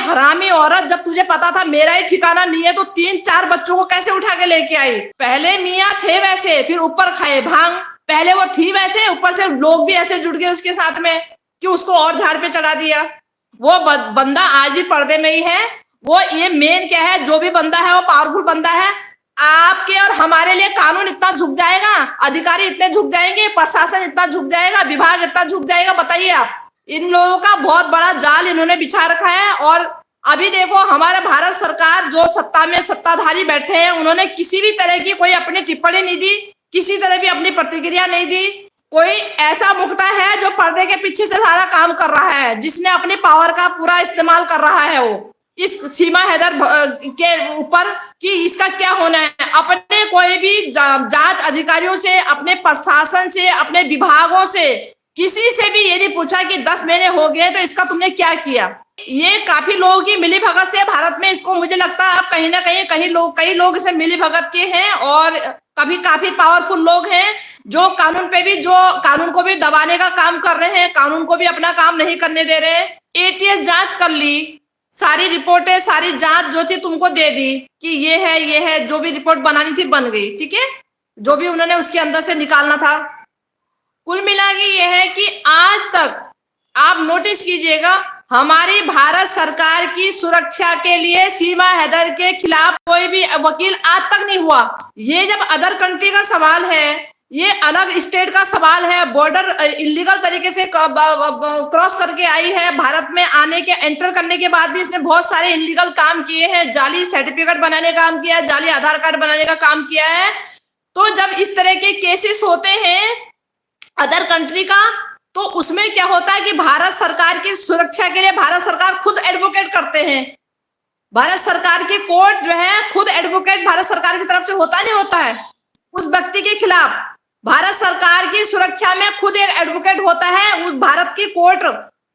हरामी औरत, जब तुझे पता था मेरा ही ठिकाना नहीं है तो 3-4 बच्चों को कैसे उठा के लेके आई? पहले मियाँ थे वैसे, फिर ऊपर खाए भांग। पहले वो थी वैसे, ऊपर से लोग भी ऐसे जुट गए उसके साथ में कि उसको और झाड़ पे चढ़ा दिया। वो बंदा आज भी पर्दे में ही है। वो ये मेन क्या है, जो भी बंदा है वो पावरफुल बंदा है। आपके और हमारे लिए कानून इतना झुक जाएगा, अधिकारी इतने झुक जाएंगे, प्रशासन इतना झुक जाएगा, विभाग इतना झुक जाएगा, बताइए आप। इन लोगों का बहुत बड़ा जाल इन्होंने बिछा रखा है। और अभी देखो, हमारे भारत सरकार जो सत्ता में सत्ताधारी बैठे हैं, उन्होंने किसी भी तरह की कोई अपनी टिप्पणी नहीं दी, किसी तरह भी अपनी प्रतिक्रिया नहीं दी। कोई ऐसा मुखटा है जो पर्दे के पीछे से सारा काम कर रहा है, जिसने अपनी पावर का पूरा इस्तेमाल कर रहा है वो इस सीमा हैदर के ऊपर कि इसका क्या होना है। अपने कोई भी जांच अधिकारियों से, अपने प्रशासन से, अपने विभागों से, किसी से भी ये नहीं पूछा कि 10 महीने हो गए तो इसका तुमने क्या किया। ये काफी लोगों की मिली भगत से भारत में, इसको मुझे लगता है कहीं ना कहीं कई लोग इसे मिली भगत के हैं और कभी काफी पावरफुल लोग हैं जो कानून पे भी, जो कानून को भी दबाने का काम कर रहे हैं, कानून को भी अपना काम नहीं करने दे रहे। एटीएस जांच कर ली, सारी रिपोर्टें, सारी जांच जो थी तुमको दे दी कि ये है, जो भी रिपोर्ट बनानी थी बन गई, ठीक है, जो भी उन्होंने उसके अंदर से निकालना था। कुल मिला के ये है कि आज तक आप नोटिस कीजिएगा, हमारी भारत सरकार की सुरक्षा के लिए सीमा हैदर के खिलाफ कोई भी वकील आज तक नहीं हुआ। ये जब अदर कंट्री का सवाल है, ये अलग स्टेट का सवाल है, बॉर्डर इलीगल तरीके से क्रॉस करके आई है, भारत में आने के एंटर करने के बाद भी इसने बहुत सारे इलीगल काम किए हैं, जाली सर्टिफिकेट बनाने का काम किया है, जाली आधार कार्ड बनाने का काम किया है। तो जब इस तरह के केसेस होते हैं अदर कंट्री का, तो उसमें क्या होता है कि भारत सरकार की सुरक्षा के लिए भारत सरकार खुद एडवोकेट करते हैं। भारत सरकार की कोर्ट जो है खुद एडवोकेट भारत सरकार की तरफ से होता नहीं होता है उस व्यक्ति के खिलाफ। भारत सरकार की सुरक्षा में खुद एक एडवोकेट होता है, उस भारत की कोर्ट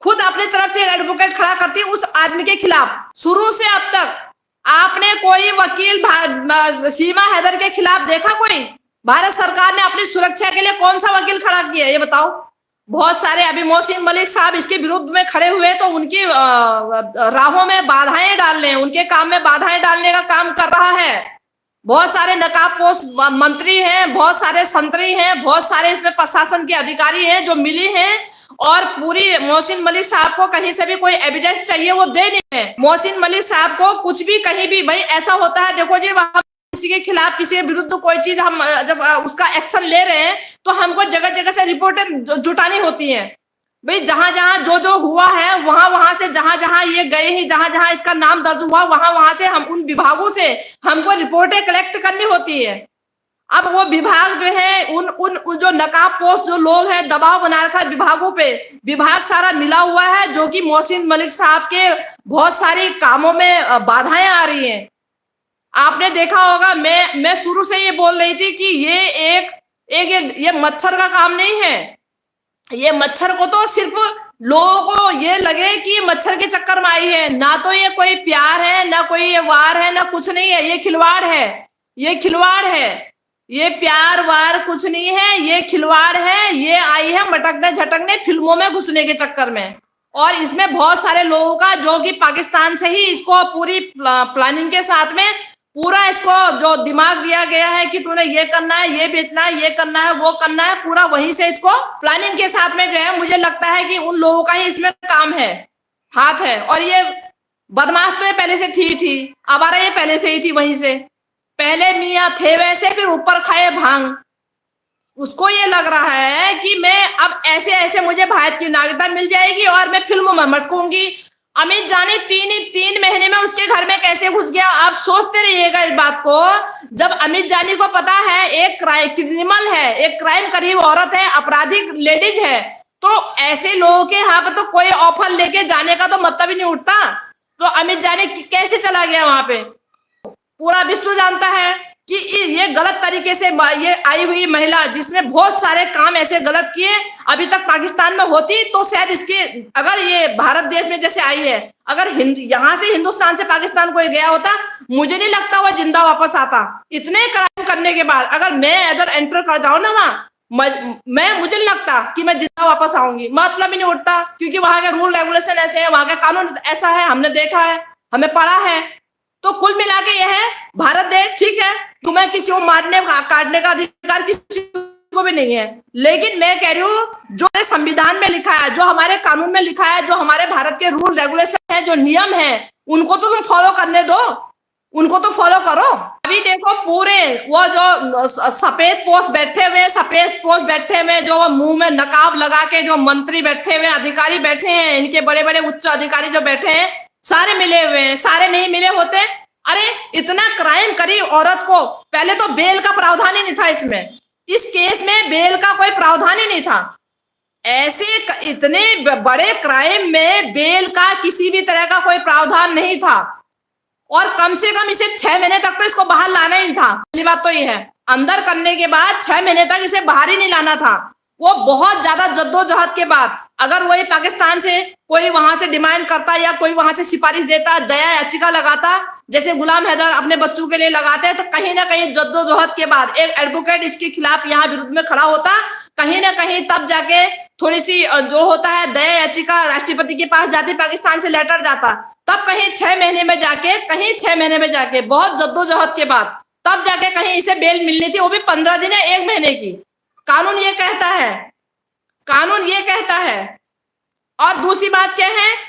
खुद अपनी तरफ से एक एडवोकेट खड़ा करती है उस आदमी के खिलाफ। शुरू से अब तक आपने कोई वकील सीमा हैदर के खिलाफ देखा? कोई भारत सरकार ने अपनी सुरक्षा के लिए कौन सा वकील खड़ा किया, ये बताओ? बहुत सारे, अभी मोहसिन मलिक साहब इसके विरुद्ध में खड़े हुए तो उनकी राहों में बाधाएं डालने, उनके काम में बाधाएं डालने का काम कर रहा है। बहुत सारे नकाबपोश मंत्री हैं, बहुत सारे संतरी हैं, बहुत सारे इसमें प्रशासन के अधिकारी हैं जो मिली हैं और पूरी मोहसिन मलिक साहब को कहीं से भी कोई एविडेंस चाहिए वो दे नहीं है। मोहसिन मलिक साहब को कुछ भी कहीं भी, भाई ऐसा होता है, देखो जी, वहां किसी के खिलाफ, किसी के विरुद्ध कोई चीज हम जब उसका एक्शन ले रहे हैं तो हमको जगह जगह से रिपोर्टें जुटानी होती हैं। भाई जहां जहां जो हुआ है वहां से, जहां जहां ये गए ही, जहां जहां इसका नाम दर्ज हुआ वहां से हम उन विभागों से हमको रिपोर्टें कलेक्ट करनी होती है। अब वो विभाग जो है उन जो नकाबपोश जो लोग हैं, दबाव बना रखा है विभागों पे, विभाग सारा मिला हुआ है जो कि मोहसिन मलिक साहब के बहुत सारे कामों में बाधाएं आ रही हैं। आपने देखा होगा, मैं शुरू से ये बोल रही थी कि ये मच्छर का काम नहीं है। ये मच्छर को तो सिर्फ लोगों को ये लगे कि मच्छर के चक्कर में आई है, ना तो ये कोई प्यार है, ना कोई ये वार है, ना कुछ नहीं है, ये खिलवाड़ है, ये खिलवाड़ है, ये प्यार वार कुछ नहीं है, ये खिलवाड़ है। ये आई है मटकने झटकने, फिल्मों में घुसने के चक्कर में। और इसमें बहुत सारे लोगों का, जो कि पाकिस्तान से ही इसको पूरी प्लानिंग के साथ में पूरा इसको जो दिमाग दिया गया है कि तूने ये करना है, ये बेचना है, ये करना है, वो करना है, पूरा वहीं से इसको प्लानिंग के साथ में जो है, मुझे लगता है कि उन लोगों का ही इसमें काम है, हाथ है। और ये बदमाश तो ये पहले से थी, आवारा ये पहले से ही थी वहीं से। पहले मियाँ थे वैसे, फिर ऊपर खाए भांग। उसको ये लग रहा है कि मैं अब ऐसे मुझे भारत की नागरिकता मिल जाएगी और मैं फिल्मों में मटकूंगी। अमित जाने 3 महीने में उसके घर में कैसे घुस गया, आप सोचते रहिएगा इस बात को। जब अमित जानी को पता है एक क्रिमिनल है, एक क्राइम करीब औरत है, आपराधिक लेडीज है, तो ऐसे लोगों के यहाँ पर तो कोई ऑफर लेके जाने का तो मतलब ही नहीं उठता। तो अमित जानी कैसे चला गया वहां पे, पूरा विश्व जानता है कि ये गलत तरीके से ये आई हुई महिला जिसने बहुत सारे काम ऐसे गलत किए, अभी तक पाकिस्तान में होती तो शायद इसके, अगर ये भारत देश में जैसे आई है, अगर यहाँ से हिंदुस्तान से पाकिस्तान कोई गया होता, मुझे नहीं लगता वो जिंदा वापस आता। इतने क्राइम करने के बाद अगर मैं अगर एंटर कर जाऊं ना वहां, मुझे नहीं लगता कि मैं जिंदा वापस आऊंगी, मतलब ही नहीं उठता, क्योंकि वहां के रूल रेगुलेशन ऐसे हैं, वहां का कानून ऐसा है, हमने देखा है, हमें पढ़ा है। तो कुल मिला के यह है, भारत देश ठीक है, तुम्हें किसी को मारने काटने का अधिकार किसी को भी नहीं है, लेकिन मैं कह रही हूँ जो संविधान में लिखा है, जो हमारे कानून में लिखा है, जो हमारे भारत के रूल रेगुलेशन है, जो नियम है, उनको तो तुम फॉलो करने दो, उनको तो फॉलो करो। अभी देखो पूरे वो जो सफेद पोस्ट बैठे हुए, जो मुंह में नकाब लगा के जो मंत्री बैठे हुए, अधिकारी बैठे हैं, इनके बड़े बड़े उच्च अधिकारी जो बैठे हैं, सारे मिले हुए हैं, सारे नहीं मिले होते। अरे इतना क्राइम करी औरत को, पहले तो बेल का प्रावधान ही नहीं था इसमें, इस केस में बेल का कोई प्रावधान ही नहीं था। ऐसे इतने बड़े क्राइम में बेल का किसी भी तरह का कोई प्रावधान नहीं था, और कम से कम इसे 6 महीने तक तो इसको बाहर लाना ही था। पहली बात तो ये है, अंदर करने के बाद 6 महीने तक इसे बाहर ही नहीं लाना था। वो बहुत ज्यादा जद्दोजहद के बाद अगर वही पाकिस्तान से कोई वहां से डिमांड करता या कोई वहां से सिफारिश देता, दया याचिका लगाता, जैसे गुलाम हैदर अपने बच्चों के लिए लगाते हैं, तो कहीं ना कहीं जद्दोजहद के बाद एक एडवोकेट इसके खिलाफ यहाँ विरुद्ध में खड़ा होता, कहीं ना कहीं तब जाके थोड़ी सी जो होता है दया याचिका राष्ट्रपति के पास जाती, पाकिस्तान से लेटर जाता, तब कहीं 6 महीने में जाके बहुत जद्दोजहद के बाद तब जाके कहीं इसे बेल मिलनी थी, वो भी 15 दिन या 1 महीने की। कानून ये कहता है। और दूसरी बात क्या है,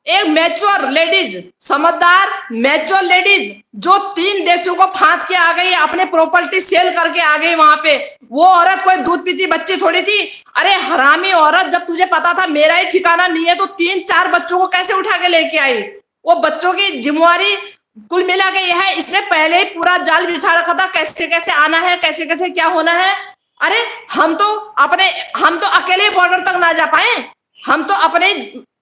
एक मैच्योर लेडीज जो 3 देशों को फांद के आ गई, अपने प्रॉपर्टी सेल करके आ गई वहां पे, वो औरत कोई दूध पीती बच्ची थोड़ी थी। अरे हरामी औरत, जब तुझे पता था मेरा ही ठिकाना नहीं है, तो 3-4 बच्चों को कैसे उठा के लेके आई? वो बच्चों की जिम्मेवारी कुल मिला के यह है, इसने पहले ही पूरा जाल बिछा रखा था, कैसे कैसे आना है, कैसे कैसे क्या होना है। अरे हम तो अकेले बॉर्डर तक ना जा पाए, हम तो अपने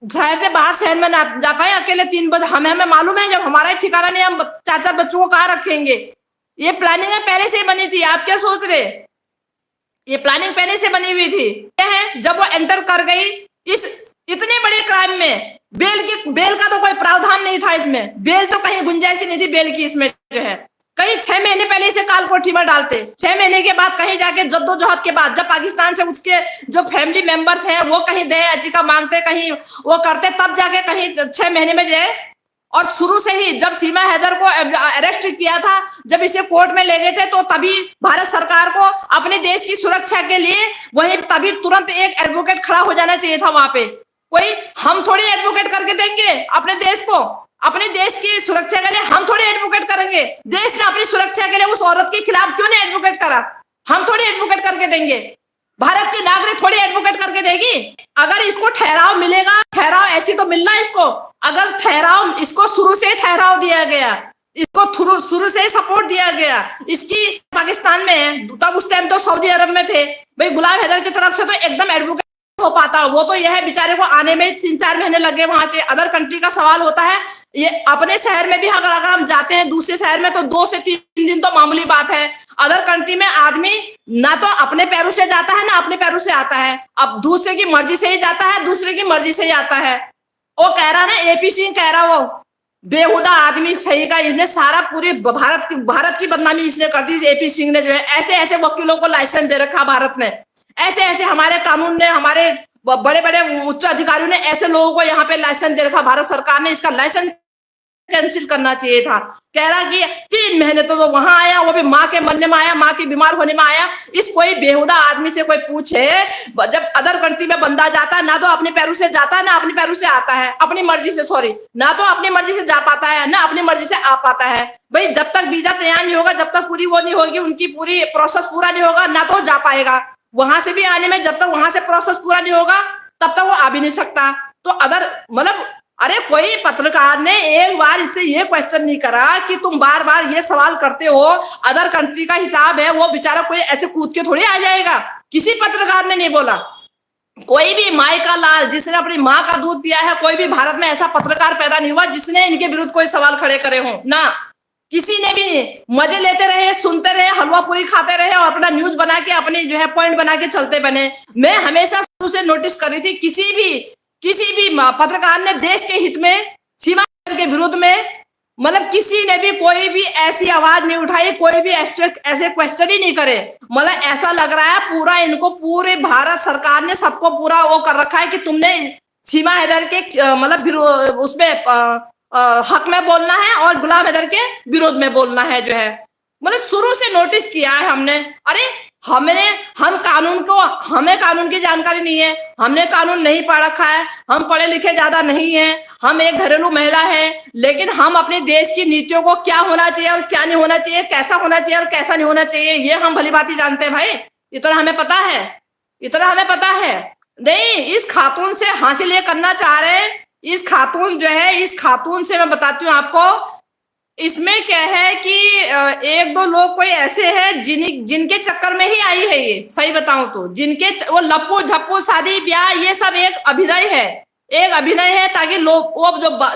शहर से बाहर शहर में ना जा पाए अकेले 3 बजे। हमें मालूम है जब हमारा ठिकाना नहीं, हम 4-4 बच्चों को कहाँ रखेंगे। ये प्लानिंग पहले से बनी थी, आप क्या सोच रहे? ये प्लानिंग पहले से बनी हुई थी। क्या है, जब वो एंटर कर गई इस इतने बड़े क्राइम में, बेल का तो कोई प्रावधान नहीं था इसमें, बेल तो कहीं गुंजाइश ही नहीं थी बेल की इसमें जो है। कहीं 6 महीने पहले इसे काल कोठी में डालते, 6 महीने के बाद कहीं जाके जद्दोजहद के बाद जब पाकिस्तान से उसके जो फैमिली मेंबर्स हैं वो कहीं दया याचिका मांगते, कहीं वो करते, तब जाके कहीं 6 महीने में जाए। और शुरू से ही जब सीमा हैदर को अरेस्ट किया था, जब इसे कोर्ट में ले गए थे, तो तभी भारत सरकार को अपने देश की सुरक्षा के लिए वही तभी तुरंत एक एडवोकेट खड़ा हो जाना चाहिए था वहां पे। कोई हम थोड़ी एडवोकेट करके देंगे अपने देश को, अपने देश की सुरक्षा के लिए हम थोड़ी एडवोकेट करेंगे। देश ने अपनी सुरक्षा के लिए उस औरत के खिलाफ क्यों नहीं एडवोकेट करा? हम थोड़ी एडवोकेट करके देंगे, भारत की नागरिक थोड़ी एडवोकेट करके देगी। अगर इसको ठहराव मिलेगा, ठहराव ऐसी तो मिलना इसको, अगर ठहराव इसको शुरू से ठहराव दिया गया, इसको शुरू से सपोर्ट दिया गया, इसकी पाकिस्तान में तब उस टाइम तो सऊदी अरब में थे भाई, गुलाम हैदर की तरफ से तो एकदम एडवोकेट हो पाता। वो तो यह बेचारे को आने में 3-4 महीने लगे वहां से। अदर कंट्री का सवाल होता है, ये अपने शहर में भी अगर हम जाते हैं दूसरे शहर में, तो 2 से 3 दिन तो मामूली बात है। अदर कंट्री में आदमी ना तो अपने पैरों से जाता है ना अपने पैरों से आता है, अब दूसरे की मर्जी से ही जाता है, दूसरे की मर्जी से ही आता है। वो कह रहा ना एपी सिंह कह रहा, वो बेहुदा आदमी सही का, इसने सारा पूरी भारत की बदनामी इसने कर दी। एपी सिंह ने जो है ऐसे वकीलों को लाइसेंस दे रखा भारत ने, ऐसे हमारे कानून ने, हमारे बड़े बड़े उच्च अधिकारियों ने ऐसे लोगों को यहाँ पे लाइसेंस दे रखा। भारत सरकार ने इसका लाइसेंस कैंसिल करना चाहिए था। कह रहा कि 3 महीने तो वो वहां आया, वो भी माँ के मरने में आया, माँ की बीमार होने में आया। इस कोई बेहुदा आदमी से कोई पूछे, जब अदर कंट्री में बंदा जाता है ना तो अपने पैरों से जाता है ना अपने पैरों से आता है, अपनी मर्जी से, सॉरी, ना तो अपनी मर्जी से जा पाता है ना अपनी मर्जी से आ पाता है। भाई जब तक वीजा तैयार नहीं होगा, जब तक पूरी वो नहीं होगी, उनकी पूरी प्रोसेस पूरा नहीं होगा, ना तो जा पाएगा। वहां से भी आने में जब तक वहां से प्रोसेस पूरा नहीं होगा तब तक वो आ भी नहीं सकता। तो अदर मतलब, अरे कोई पत्रकार ने एक बार इससे ये क्वेश्चन नहीं करा कि तुम बार बार ये सवाल करते हो, अदर कंट्री का हिसाब है, वो बेचारा कोई ऐसे कूद के थोड़ी आ जाएगा। किसी पत्रकार ने नहीं बोला। कोई भी माई का लाल जिसने अपनी माँ का दूध पिया है, कोई भी भारत में ऐसा पत्रकार पैदा नहीं हुआ जिसने इनके विरुद्ध कोई सवाल खड़े करे हो, ना किसी ने भी नहीं। मजे लेते रहे, सुनते रहे, हलवा पूरी खाते रहे और अपना न्यूज बना के अपने जो है पॉइंट बना के चलते बने। मैं हमेशा शुरू से नोटिस कर रही थी, किसी भी पत्रकार ने देश के हित में सीमा के विरुद्ध में मतलब किसी ने भी कोई भी ऐसी आवाज नहीं उठाई, कोई भी ऐसे क्वेश्चन ही नहीं करे। मतलब ऐसा लग रहा है पूरा इनको, पूरे भारत सरकार ने सबको पूरा वो कर रखा है कि तुमने सीमा हैदर के मतलब उसमें हक में बोलना है और गुलाम हैदर के विरोध में बोलना है जो है। मतलब शुरू से नोटिस किया है हमने। अरे हमें कानून की जानकारी नहीं है, हमने कानून नहीं पढ़ रखा है, हम पढ़े लिखे ज्यादा नहीं है, हम एक घरेलू महिला है, लेकिन हम अपने देश की नीतियों को क्या होना चाहिए और क्या नहीं होना चाहिए, कैसा होना चाहिए और कैसा नहीं होना चाहिए, ये हम भली भांति जानते हैं भाई। इतना हमें पता है, इतना हमें पता है। नहीं, इस खातून से हासिल ये करना चाह रहे हैं। इस खातून जो है, इस खातून से मैं बताती हूँ आपको, इसमें क्या है कि एक दो लोग कोई ऐसे हैं जिनके चक्कर में ही आई है ये, सही बताऊं तो। जिनके वो लप्पू झप्पू शादी ब्याह ये सब एक अभिनय है, एक अभिनय है, ताकि लोग वो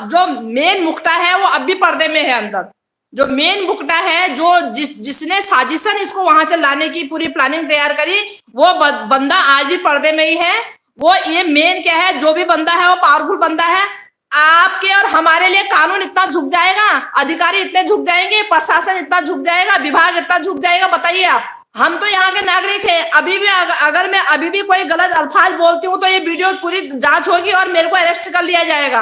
जो मेन मुखटा है वो अब भी पर्दे में है अंदर। जो मेन मुखटा है, जो जिसने साजिशन इसको वहां से लाने की पूरी प्लानिंग तैयार करी, वो बंदा आज भी पर्दे में ही है। वो ये मेन क्या है, जो भी बंदा है वो पावरफुल बंदा है। आपके और हमारे लिए कानून इतना झुक जाएगा, अधिकारी इतने झुक जाएंगे, प्रशासन इतना झुक जाएगा, विभाग इतना झुक जाएगा, बताइए आप। हम तो यहाँ के नागरिक हैं। अभी भी अगर मैं अभी भी कोई गलत अल्फाज बोलती हूँ तो ये वीडियो पूरी जांच होगी और मेरे को अरेस्ट कर लिया जाएगा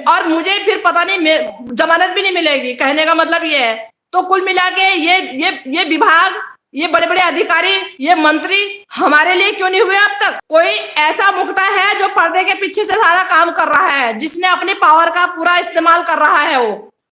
और मुझे फिर पता नहीं जमानत भी नहीं मिलेगी। कहने का मतलब ये है। तो कुल मिला के ये विभाग, ये बड़े बड़े अधिकारी, ये मंत्री हमारे लिए क्यों नहीं हुए अब तक? कोई ऐसा मुखटा है जो पर्दे के पीछे से सारा काम कर रहा है, जिसने अपनी पावर का पूरा इस्तेमाल कर रहा है वो।